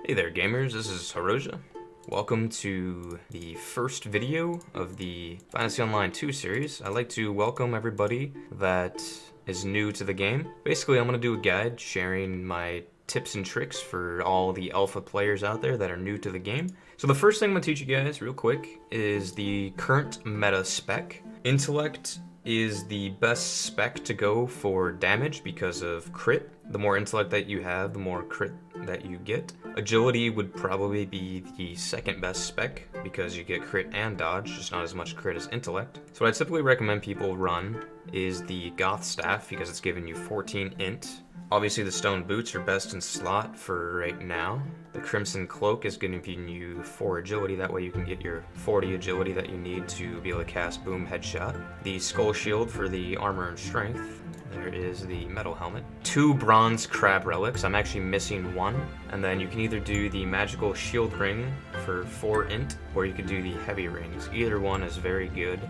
Hey there gamers, this is Haroja. Welcome to the first video of the Fantasy Online 2 series. I'd like to welcome everybody that is new to the game. Basically, I'm going to do a guide sharing my tips and tricks for all the alpha players out there that are new to the game. So the first thing I'm going to teach you guys real quick is the current meta spec. Intellect is the best spec to go for damage because of crit. The more intellect that you have, the more crit that you get. Agility would probably be the second best spec because you get crit and dodge, just not as much crit as intellect. So what I typically recommend people run is the Goth Staff because it's giving you 14 int. Obviously the stone boots are best in slot for right now. The crimson cloak is giving you 4 agility, that way you can get your 40 agility that you need to be able to cast boom headshot. The skull shield for the armor and strength. There is the metal helmet. 2 bronze crab relics, I'm actually missing 1. And then you can either do the magical shield ring for 4 int, or you could do the heavy rings. Either one is very good,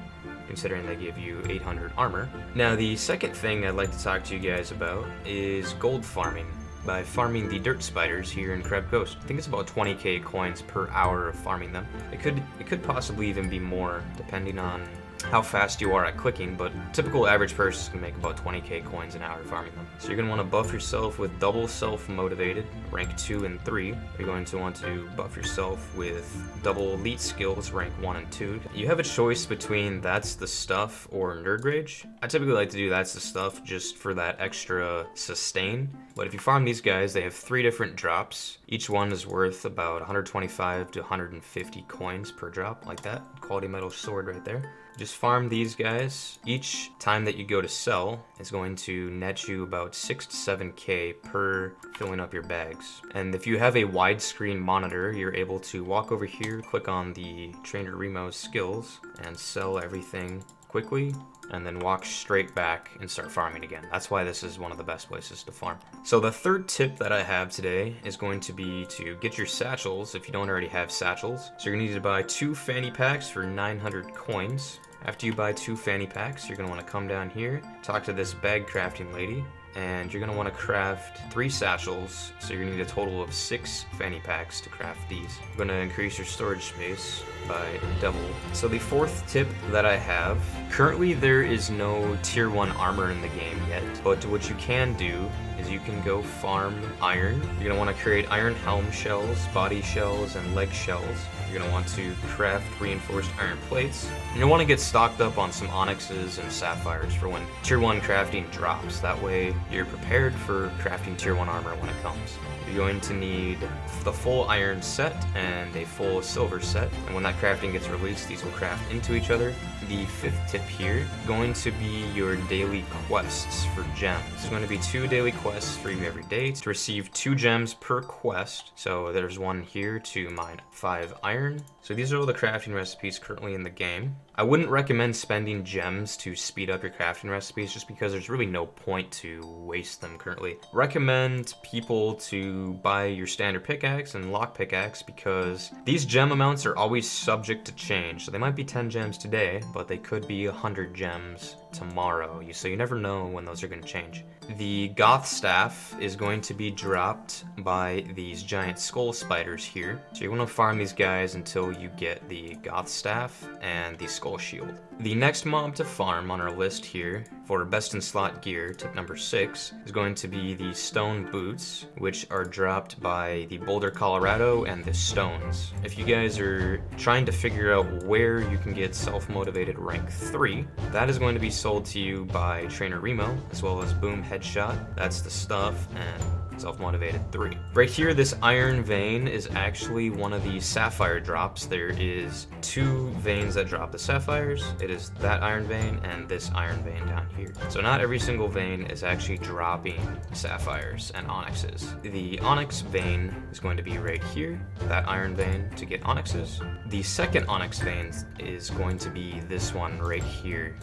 considering they give you 800 armor. Now the second thing I'd like to talk to you guys about is gold farming. By farming the dirt spiders here in Crab Coast. I think it's about 20k coins per hour of farming them. It could possibly even be more depending on how fast you are at clicking, but typical average person can make about 20k coins an hour farming them. So you're going to want to buff yourself with double self-motivated, rank 2 and 3. You're going to want to buff yourself with double elite skills, rank 1 and 2. You have a choice between That's the Stuff or Nerd Rage. I typically like to do That's the Stuff just for that extra sustain. But if you farm these guys, they have 3 different drops. Each one is worth about 125 to 150 coins per drop, like that. Quality metal sword right there. Just farm these guys. Each time that you go to sell is going to net you about 6 to 7k per filling up your bags. And if you have a widescreen monitor, you're able to walk over here, click on the Trainer Remo's skills, and sell everything quickly, and then walk straight back and start farming again. That's why this is one of the best places to farm. So the third tip that I have today is going to be to get your satchels if you don't already have satchels. So you're gonna need to buy 2 fanny packs for 900 coins. After you buy 2 fanny packs, you're gonna wanna come down here, talk to this bag crafting lady, and you're gonna wanna craft 3 satchels, so you're gonna need a total of 6 fanny packs to craft these. You're gonna increase your storage space by double. So the fourth tip that I have, currently there is no tier 1 armor in the game yet, but what you can do is you can go farm iron. You're gonna wanna create iron helm shells, body shells, and leg shells. You're gonna want to craft reinforced iron plates. You're gonna wanna get stocked up on some onyxes and sapphires for when tier 1 crafting drops. That way you're prepared for crafting tier 1 armor when it comes. You're going to need the full iron set and a full silver set, and when that crafting gets released, these will craft into each other. The 5th tip here, going to be your daily quests for gems. There's going to be 2 daily quests for you every day to receive 2 gems per quest. So there's one here to mine 5 iron. So these are all the crafting recipes currently in the game. I wouldn't recommend spending gems to speed up your crafting recipes just because there's really no point to waste them currently. Recommend people to buy your standard pickaxe and lock pickaxe because these gem amounts are always subject to change. So they might be 10 gems today, but they could be 100 gems tomorrow. So you never know when those are going to change. The Goth Staff is going to be dropped by these giant skull spiders here. So you're going to farm these guys until you get the Goth Staff and the Skull Shield. The next mob to farm on our list here for best in slot gear, tip number 6, is going to be the stone boots, which are dropped by the Boulder, Colorado and the Stones. If you guys are trying to figure out where you can get self-motivated rank 3, that is going to be sold to you by Trainer Remo, as well as Boom Headshot, That's the Stuff, and self-motivated 3. Right here, this iron vein is actually one of the sapphire drops. There is 2 veins that drop the sapphires. It is that iron vein and this iron vein down here. So not every single vein is actually dropping sapphires and onyxes. The onyx vein is going to be right here, that iron vein to get onyxes. The second onyx vein is going to be this one right here.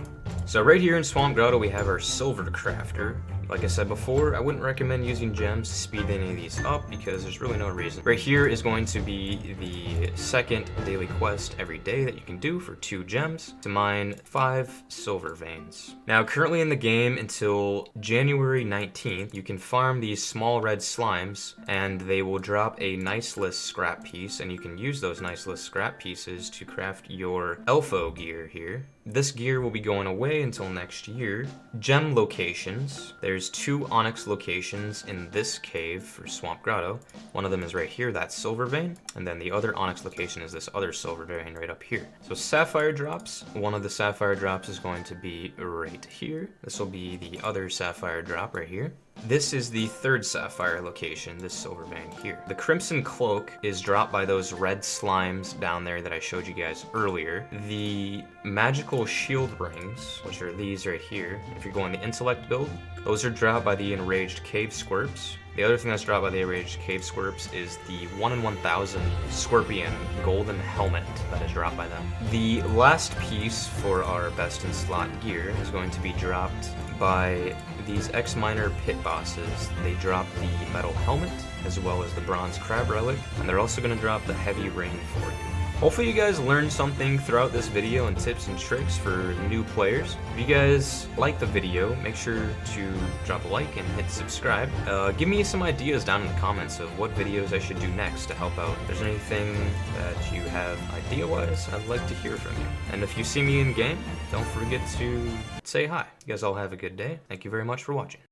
So right here in Swamp Grotto we have our silver crafter. Like I said before, I wouldn't recommend using gems to speed any of these up because there's really no reason. Right here is going to be the second daily quest every day that you can do for 2 gems to mine 5 silver veins. Now, currently in the game until January 19th, you can farm these small red slimes and they will drop a nice list scrap piece, and you can use those nice list scrap pieces to craft your FO gear here. This gear will be going away until next year. Gem locations. There's 2 onyx locations in this cave for Swamp Grotto. One of them is right here, that's silver vein, and then the other onyx location is this other silver vein right up here. So sapphire drops. One of the sapphire drops is going to be right here. This will be the other sapphire drop right here. This is the 3rd sapphire location, this silver vein here. The crimson cloak is dropped by those red slimes down there that I showed you guys earlier. The magical shield rings, which are these right here, if you're going the intellect build, those are dropped by the enraged cave squirps. The other thing that's dropped by the enraged cave squirps is the 1 in 1,000 scorpion golden helmet that is dropped by them. The last piece for our best in slot gear is going to be dropped by these X-Miner pit bosses. They drop the metal helmet as well as the bronze crab relic, and they're also going to drop the heavy ring for you. Hopefully you guys learned something throughout this video and tips and tricks for new players. If you guys like the video, make sure to drop a like and hit subscribe. Give me some ideas down in the comments of what videos I should do next to help out. If there's anything that you have idea-wise, I'd like to hear from you. And if you see me in game, don't forget to say hi. You guys all have a good day. Thank you very much for watching.